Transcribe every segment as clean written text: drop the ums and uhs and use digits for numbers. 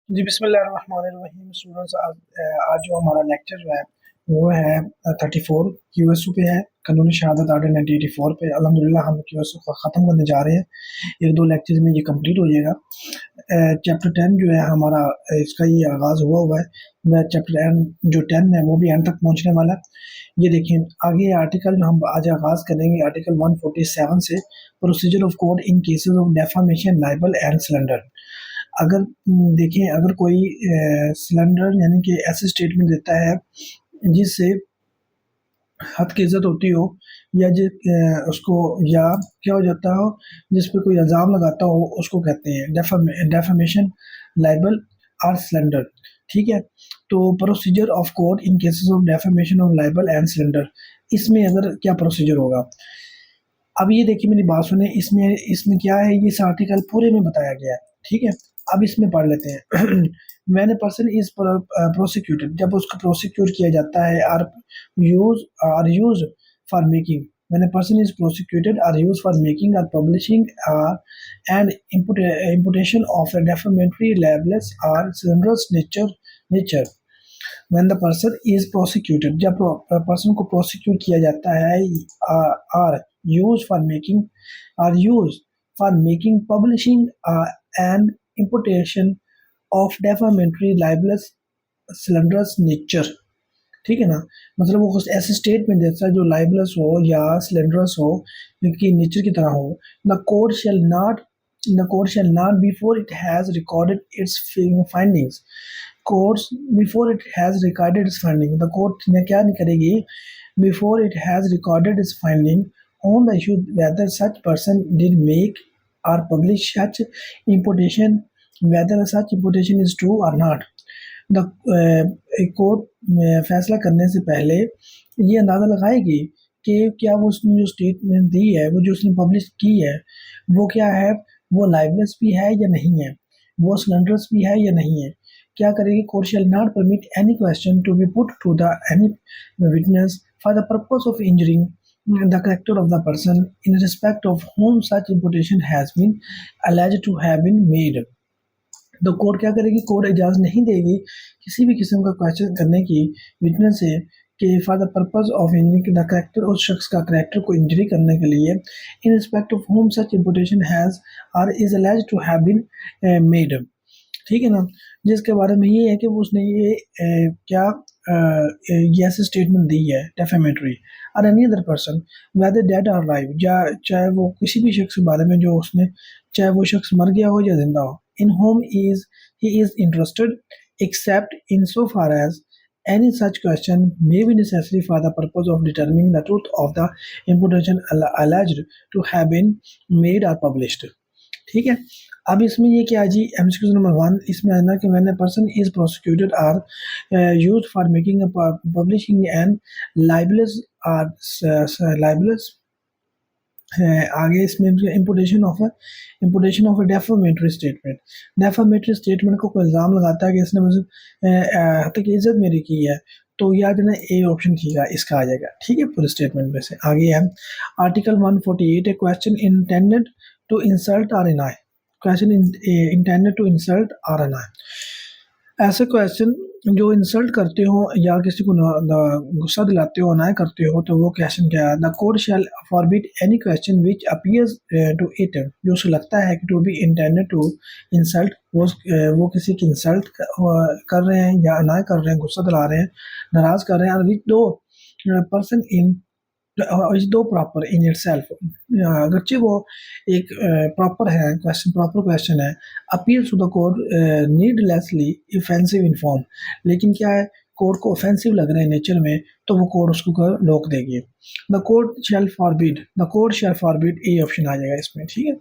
जी, बिस्मिल्लाहिर्रहमानिर्रहीम। स्टूडेंट्स, आज जो हमारा लेक्चर जो है वो है 34 क्यूएसओ पे है, कानूनी शहादत आर्डर 1984 पे। अल्हम्दुलिल्लाह हम क्यूएसओ को ख़त्म करने जा रहे हैं। 1-2 लेक्चर में ये कंप्लीट हो जाएगा। चैप्टर 10 जो है हमारा, इसका ये आगाज़ हुआ है। मैं चैप्टर एंड जो 10 है वो भी एंड तक पहुँचने वाला है। ये देखिए आगे आर्टिकल जो हम आज आगाज़ करेंगे आर्टिकल 147 से, procedure of court in cases of defamation, liable and slander. अगर देखिए अगर कोई सिलेंडर यानी कि ऐसे स्टेटमेंट देता है जिससे हद की इज़्ज़त होती हो, या उसको, या क्या हो जाता हो, जिस पे कोई इल्ज़ाम लगाता हो, उसको कहते हैं डेफेमेशन, लाइबल और स्लैंडर। ठीक है? तो procedure of court in cases of defamation of liable and slander, इसमें अगर क्या प्रोसीजर होगा। अब ये देखिए मेरी बात सुने, इसमें इसमें क्या है, ये इस आर्टिकल पूरे में बताया गया है। ठीक है? अब इसमें पढ़ लेते हैं। When a person is prosecuted, जब उसको प्रोसिक्यूट किया जाता है, are use for making, when a person is prosecuted are use for making और publishing and imputation of a defamatory, libelous or slanderous nature when the person is prosecuted, जब person को prosecute किया जाता है, are use for making, publishing and imputation of defamatory, libellous, slanderous nature. ठीक है ना? मतलब वो कुछ ऐसे स्टेटमेंट देता है जो लाइबलस हो या स्लैंडरस हो, कि नेचर की तरह हो। The court shall not the court shall not before it has recorded its findings, courts before it has recorded its findings, the court ने क्या नहीं करेगी, before it has recorded its finding on the issue whether such person did make और publish such imputation, whether such imputation is true or not। The court फैसला करने से पहले ये अंदाज़ा लगाएगी कि क्या वो उसने जो स्टेटमेंट दी है, वो जो उसने पब्लिश की है, वो क्या है, वो लाइबलस भी है या नहीं है, वो स्लैंडरस भी है या नहीं है। क्या करेगी, court shall not permit any question to be put to the any witness for the purpose of injuring the character of the person in respect of whom such imputation has been alleged to have been made। तो court क्या करेगी, court इजाज़त नहीं देगी किसी भी किस्म का क्वेश्चन करने की विटनेस से, कि for the purpose of injuring the character, उस शख्स का करेक्टर को इंजरी करने के लिए, in respect of whom such imputation has और is alleged to have been made. ठीक है ना? जिसके बारे में ये है कि वो उसने ये ये ऐसे स्टेटमेंट दी है डेफेमेटरी, और any other person whether dead और लाइव, या चाहे वो किसी भी शख्स के बारे में जो उसने, चाहे वो शख्स मर गया हो या जिंदा हो, in whom he is interested, except in so far as any such question may be necessary for the purpose of determining the truth of the imputation alleged to have been made or published। ठीक है? अब इसमें ये क्या है जी, MCQ number 1 इसमें है ना कि when a person is prosecuted or used for making publishing and libelous libelous आगे इसमें imputation of a defamatory statement। defamatory statement को कोई इल्ज़ाम लगाता है कि इसने मुझे हद की इज्जत मेरी की है, तो याद ना ए ऑप्शन ठीक है, इसका आ जाएगा। ठीक है? पूरे स्टेटमेंट में से आगे है article 148, a question intended to insult और annoy, question intended to insult और इनाय, ऐसे क्वेश्चन जो इंसल्ट करते हो या किसी को गुस्सा दिलाते हो, अनाय करते हो, तो वो क्वेश्चन क्या है, the court shall forbid any question which appears to it, जो उसे लगता है कि to be intended to insult, वो किसी की इंसल्ट कर रहे हैं या अनाय कर रहे हैं, गुस्सा दिला रहे हैं, नाराज़ कर रहे हैं, और which though person in is though proper in itself, अगरचे वो एक प्रॉपर है, क्वेश्चन प्रॉपर क्वेश्चन है, appears to the court needlessly offensive in form, लेकिन क्या है, कोर्ट को ऑफेंसिव लग रहे हैं नेचर में, तो वो कोर्ट उसको रोक देगी। The court shall forbid A option आ जाएगा इसमें। ठीक है?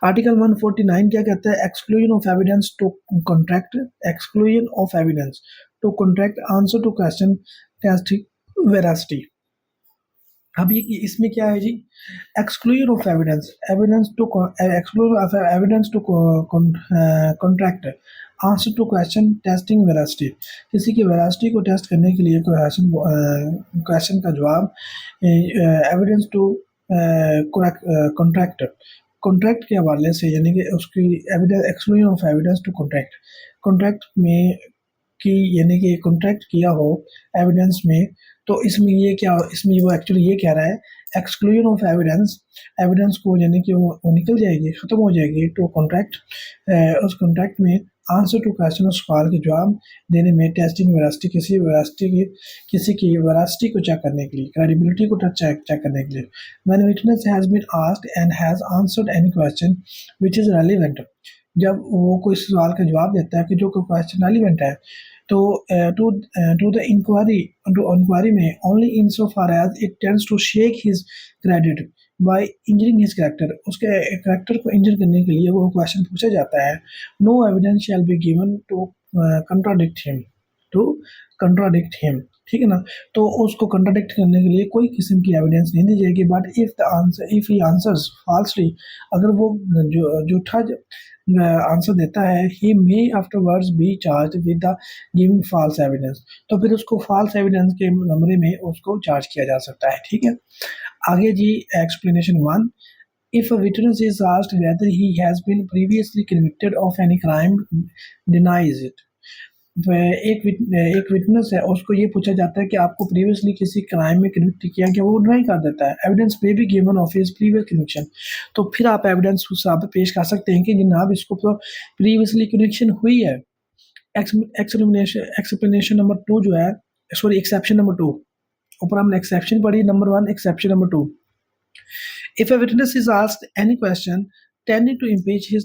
आर्टिकल 149 क्या कहता है, exclusion of evidence to contract, exclusion of evidence to contract answer to question testing veracity. अब ये इसमें क्या है जी, exclusion of evidence, exclusion of evidence to contract answer to question testing veracity, किसी की वेरासिटी को टेस्ट करने के लिए क्वेश्चन का जवाब, एविडेंस टू कॉन्ट्रैक्ट, कॉन्ट्रैक्ट के हवाले से, यानी कि उसकी evidence, exclusion of evidence to contract, contract में कि यानी कि कॉन्ट्रैक्ट किया हो एविडेंस में, तो इसमें ये क्या, इसमें वो एक्चुअली ये कह रहा है एक्सक्लूजन ऑफ एविडेंस, एविडेंस को यानी कि वो निकल जाएगी, ख़त्म हो जाएगी टू कॉन्ट्रैक्ट, उस कॉन्ट्रैक्ट में आंसर टू क्वेश्चन, सवाल के जवाब देने में, टेस्टिंग वेरासिटी, किसी की वेरासिटी को चेक करने के लिए, क्रेडिबिलिटी को चेक करने के लिए। When witness has been asked and has answered any question which is relevant, जब वो कोई सवाल का जवाब देता है कि जो कोई क्वेश्चन रेलिवेंट है, तो टू द इंक्वायरी में, only in so far as it tends to shake his credit by injuring his character, उसके कैरेक्टर को इंजर करने के लिए वो क्वेश्चन पूछा जाता है। No evidence shall be given to contradict him, to contradict him, ठीक है ना। तो उसको कंट्राडिक्ट करने के लिए कोई किस्म की एविडेंस नहीं दी जाएगी। But if he answers falsely, अगर वो झूठा आंसर देता है, he may afterwards be charge with the giving false evidence, तो फिर उसको फॉल्स एविडेंस के नंबरे में उसको चार्ज किया जा सकता है, ठीक है। आगे जी explanation 1, if a witness is asked whether he has been previously convicted of any crime, denies it। एक विटनेस है, उसको ये पूछा जाता है कि आपको प्रीवियसली किसी क्राइम में कन्विक्ट किया गया, वो डिनाई कर देता है। एविडेंस में भी given of his previous conviction, तो फिर आप एविडेंस उस आप पेश कर सकते हैं कि जनाब इसको तो प्रीवियसली कन्विक्शन हुई है। एक्सप्लेनेशन नंबर 2 जो है, सॉरी एक्सेप्शन नंबर 2, ऊपर हमने एक्सेप्शन पढ़ी, number 1 exception number 2। If a witness is asked any question tending to impeach his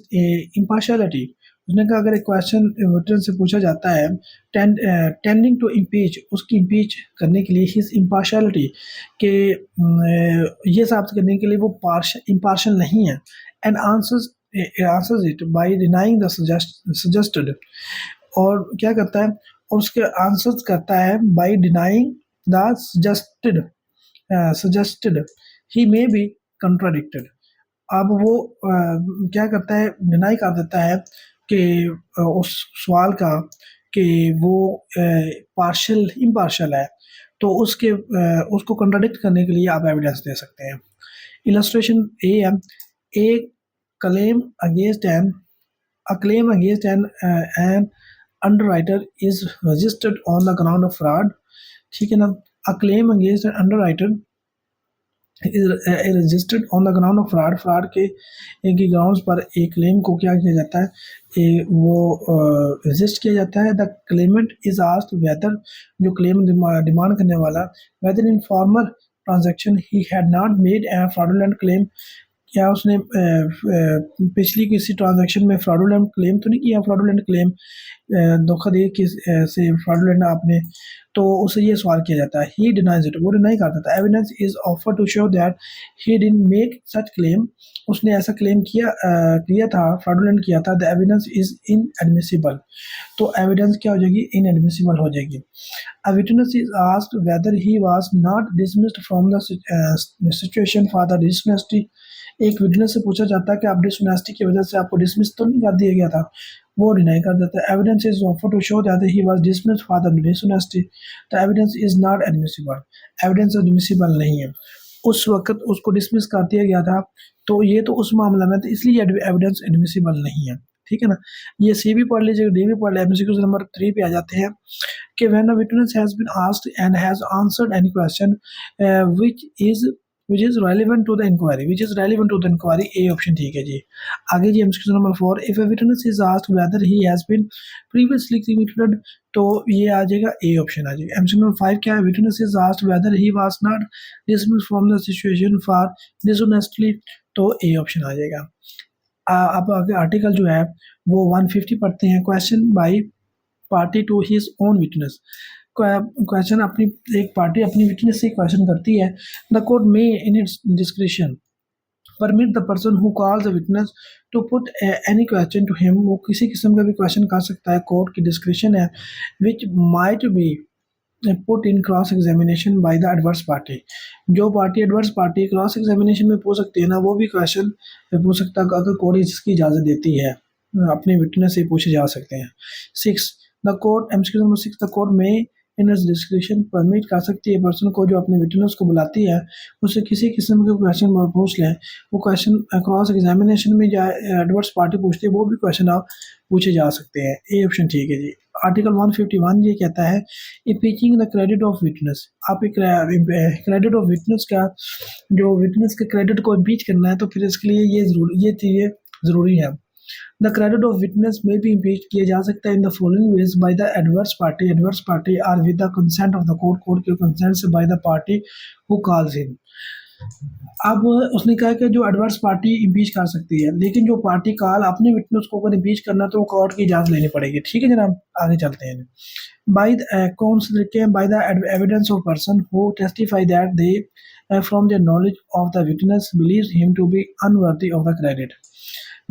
impartiality, उसने कहा अगर एक क्वेश्चन विटनेस से पूछा जाता है टेंडिंग टू इम्पीच, उसकी इम्पीच करने के लिए, हिज इम्पार्शलिटी, के ये साबित करने के लिए वो इम्पार्शल नहीं है, and answers it by denying the suggested, और क्या करता है, और उसके आंसर्स करता है by denying the suggested he may be contradicted. अब वो क्या करता है, डिनाई कर देता है कि उस सवाल का कि वो पार्शियल इम्पार्शियल है, तो उसको कंट्राडिक्ट करने के लिए आप एविडेंस दे सकते हैं। इलस्ट्रेशन ए है, a claim against an underwriter is registered on the ground of fraud, ठीक है ना। A claim against an underwriter registered on the ground of fraud के ग्राउंड्स पर एक क्लेम को क्या किया जाता है, वो रजिस्ट किया जाता है। The claimant is asked whether, जो क्लेम डिमांड करने वाला, whether in former transaction he had not made a fraudulent claim, क्या उसने पिछली किसी ट्रांजैक्शन में फ्रॉडुलेंट क्लेम तो नहीं किया, फ्रॉडुलेंट क्लेम धोखाधड़ी से फ्रॉडुलेंट आपने, तो उसे ये सवाल किया जाता है। ही डिनाइज इट, वो डिनाई कर देता है। Evidence is offer to show that he didn't make such claim, उसने ऐसा क्लेम किया था, फ्रॉडुलेंट किया था। द एविडेंस इज इनएडमिसिबल, तो एविडेंस क्या हो जाएगी, इनएडमिसिबल हो जाएगी। A witness is asked whether he was not dismissed from the situation for the dishonesty, एक विटनेस से पूछा जाता है कि आप डिसऑनेस्टी की वजह से आपको डिसमिस तो नहीं कर दिया गया था, वो डिनाई कर देता है। Evidence is offer to show that he was dismissed for the dishonesty, the evidence is not admissible, evidence admissible नहीं है, उस वक्त उसको डिसमिस कर दिया गया था, तो ये तो उस मामला में, तो इसलिए एविडेंस एडमिसिबल नहीं है, ठीक है ना। ये सी भी पढ़ लीजिएगा, डी भी पढ़ लिया। एमसीक्यूज नंबर 3 पे आ जाते हैं कि when a witness has been asked and has answered any question which is relevant to the inquiry, A option ठीक है जी। आगे जी MCQ number 4, if a witness is asked whether he has been previously convicted, तो ये आ जाएगा ए option आ जाएगा। एमसीक्यू नंबर 5 क्या है, witness is asked whether he was not dismissed from the situation for dishonestly, तो ए ऑप्शन आ जाएगा। अब आगे आर्टिकल जो है वो 150 पढ़ते हैं। Question by party to his own witness, question अपनी एक पार्टी अपनी विटनेस से क्वेश्चन करती है। द कोर्ट में in its discretion permit the person who calls the witness to put any question to him, वो किसी किस्म का भी क्वेश्चन कर सकता है, कोर्ट की डिस्क्रिशन है। Which might be put in cross examination by the adverse party, जो party adverse party cross examination में पूछ सकती है ना, वो भी क्वेश्चन पूछ सकता है अगर कोर्ट इसकी इजाज़त देती है, अपने विटनेस से पूछे जा सकते हैं। 6 the court, MCQ number 6, the court में इन इट्स डिस्क्रिप्शन परमिट कर सकती है पर्सन को जो अपने विटनेस को बुलाती है उससे किसी किस्म के क्वेश्चन पूछ लें। वो क्वेश्चन क्रॉस एग्जामिनेशन में जाए एडवर्स पार्टी पूछती है वो भी क्वेश्चन आप पूछे जा सकते हैं। ए ऑप्शन ठीक है जी। आर्टिकल 151 ये कहता है इम्पीचिंग द क्रेडिट ऑफ विटनेस। आप एक क्रेडिट ऑफ विटनेस का जो विटनेस के क्रेडिट को इम्पीच करना है तो फिर इसके लिए ये चीज़ें ज़रूरी है। द क्रेडिट ऑफ विटनेस में भी इम्पीच किया जा सकता है in the following ways by the adverse party. Adverse party or with the consent of the court, court के कंसेंट से by the party who calls him. अब उसने कहा कि जो एडवर्स पार्टी इम्पीच कर सकती है, लेकिन जो पार्टी कॉल अपने विटनेस को अगर इम्पीच करना तो कोर्ट की इजाज़त लेनी पड़ेगी। ठीक है जनाब, आगे चलते हैं। By by the evidence of person who testify that they from the knowledge of the witness believes him to be unworthy of the credit.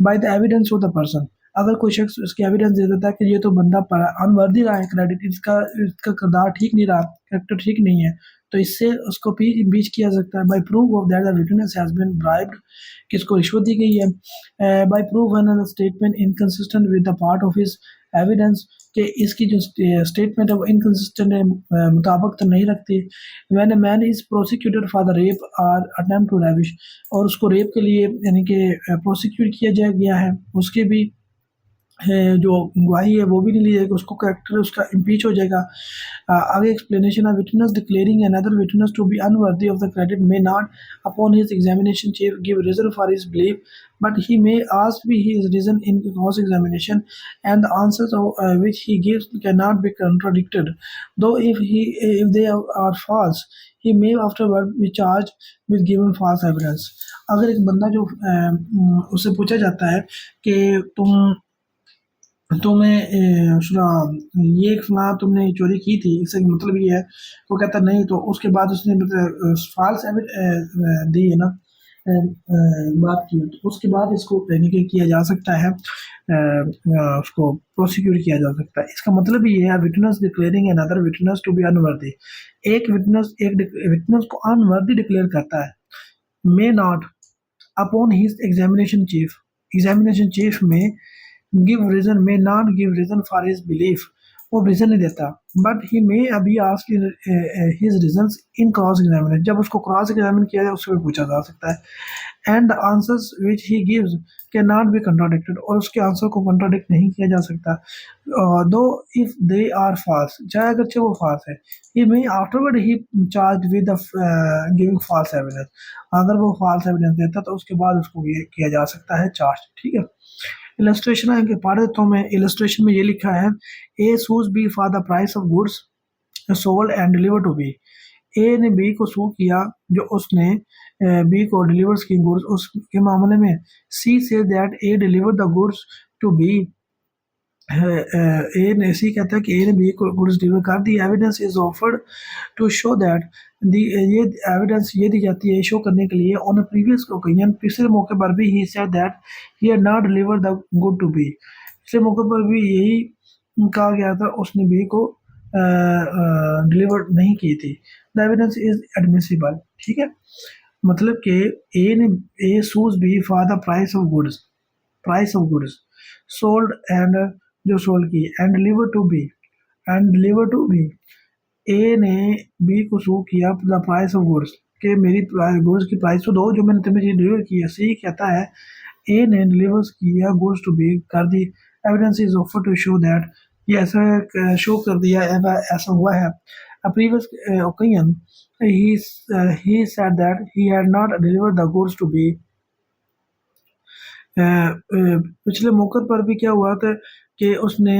By the evidence of the person, अगर कोई शख्स उसकी एविडेंस दे देता है कि ये तो बंदा अनवर्दी रहा है क्रेडिट, इसका इसका किरदार ठीक नहीं रहा, कैरेक्टर ठीक नहीं है, तो इससे उसको बीच किया सकता है। By proof of that the witness has been bribed, किसको रिश्वत दी गई है। By proof when statement inconsistent with the part of his evidence, कि इसकी जो स्टेटमेंट है वो इनकंसिस्टेंट है, मुताबिक तो नहीं रखती। When a man is prosecuted for the rape और अटेम्प्ट टू रैविश, और उसको रेप के लिए यानी कि प्रोसिक्यूट किया गया है, उसके भी जो गवाही है वो भी नहीं ली जाएगी, उसको कैरेक्टर उसका इम्पीच हो जाएगा। आगे एक्सप्लेनेशन है witness declaring another witness to be unworthy of the credit may not upon his examination chief give reason for his belief but he may ask be his reason in cross examination and the answers of, which he gives cannot be contradicted, though if they are false he may afterward be charged with given false evidence। अगर एक बंदा जो उससे पूछा जाता है कि तुम्हें सुना ये फला तुमने चोरी की थी, इसका मतलब ये है, वो कहता नहीं, तो उसके बाद उसने फाल्स दी है ना, बात की, तो उसके बाद इसको यानी कि किया जा सकता है, उसको प्रोसिक्यूट किया जा सकता है। इसका मतलब ये है witness declaring another witness to be unworthy, एक विटनेस को अनवर्दी डिक्लेयर करता है, may not upon his examination chief में give reason, may not give reason for his belief, वो रीजन नहीं देता, बट ही मे अभी ask his reasons in cross examination, जब उसको क्रॉस एग्जामिन किया जाए उससे भी पूछा जा सकता है। And the answers which he gives can not be contradicted, और उसके आंसर को कंट्राडिक्ट नहीं किया जा सकता, दो इफ दे आर फॉल्स, चाहे अगरचे वो फॉल्स है। He may afterward he charge with giving false evidence, अगर वो फॉल्स एविडेंस देता तो उसके बाद उसको ये किया जा सकता है चार्ज। ठीक है, इलस्ट्रेशन है कि पढ़ देता हूँ मैं। इलस्ट्रेशन में ये लिखा है A sues B for the price of goods sold and deliver to B. A ने बी को सू किया जो उसने बी को डिलीवर की गुड्स उसके मामले में। सी से that A deliver the goods to B, A ने सी कहता है कि ए ने बी को गुड्स डिलीवर कर दी। Evidence is offered to show that ये एविडेंस ये दी जाती है शो करने के लिए ऑन अ प्रीवियस ओकेजन, पिछले मौके पर भी he said that he had not deliver the good to be, पिछले मौके पर भी यही कहा गया था उसने बी को डिलीवर नहीं की थी। The evidence is admissible. ठीक है, मतलब कि A sues B for the price of goods sold and जो सोल्ड की and deliver to B, A ने बी को शो किया द प्राइस ऑफ गुड्स, के मेरी गुड्स की प्राइस तो दो जो मैंने तुम्हें डिलीवर की है। सी कहता है ए ने डिलीवर किया गुड्स टू बी कर दी। Evidence is offer to show that ये ऐसा शो कर दिया ऐसा हुआ है। A previous occasion he said that he had not delivered the goods to be, पिछले मौके पर भी क्या हुआ था कि उसने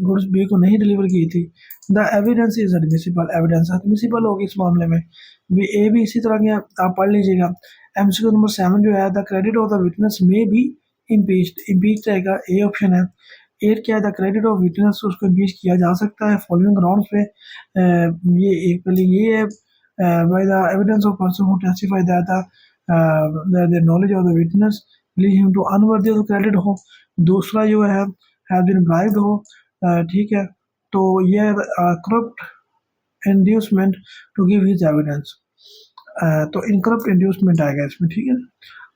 गुड्स बी को नहीं डिलीवर की थी। The evidence is admissible, evidence admissible होगी इस मामले में। ए भी इसी तरह के आप पढ़ लीजिएगा। एमसीक्यू नंबर 7 जो है the credit of the witness में भी इम्पीच रहेगा, ए ऑप्शन है। 8 क्या है द क्रेडिट ऑफ विटनेस, उसको इम्पीच किया जा सकता है फॉलोइंग ग्राउंड्स पे। ये एक पहले ये है by the evidence of person who testify that the knowledge of the witness lead him to unworthy of credit हो। दूसरा जो है हैव बीन ब्राइब्ड हो। ठीक है, तो ये corrupt inducement to give his evidence, तो इनकरप्ट इंड्यूसमेंट आएगा इसमें। ठीक है,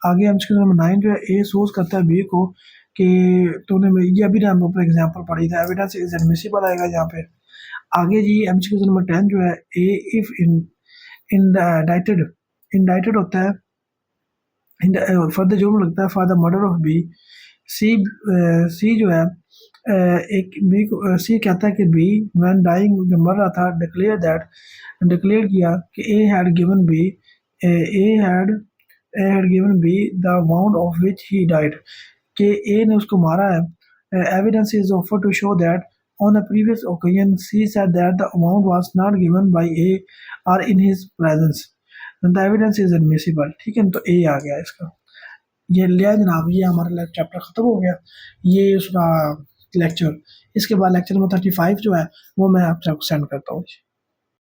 आगे हम इसके नंबर 9 जो है ए सोच करता है बी को कि तूने ये अभी ना हम ऊपर एग्जाम्पल पढ़ी था, एविडेंस इज एडमिसिबल आएगा यहाँ पे। आगे जी एमसीक्यू नंबर 10 जो है, ए इफ इंडाइटेड इंडाइटेड होता है, फॉर द जुर्म लगता है for the murder of B. C C जो है एक बी को सी कहता है कि बी व्हेन डाइंग जब मर रहा था डिक्लेयर किया कि A had given B A had A had given B the amount of which he died, कि ए ने उसको मारा है। Evidence is offer to show that on a previous occasion C said that the amount was not given by A और in his presence, the evidence is admissible. ठीक है, तो ए आ गया इसका। ये लिया जनाब, ये हमारा चैप्टर ख़त्म हो गया, ये उसका लेक्चर। इसके बाद लेक्चर नंबर 35 जो है वो मैं आपको सेंड करता हूँ।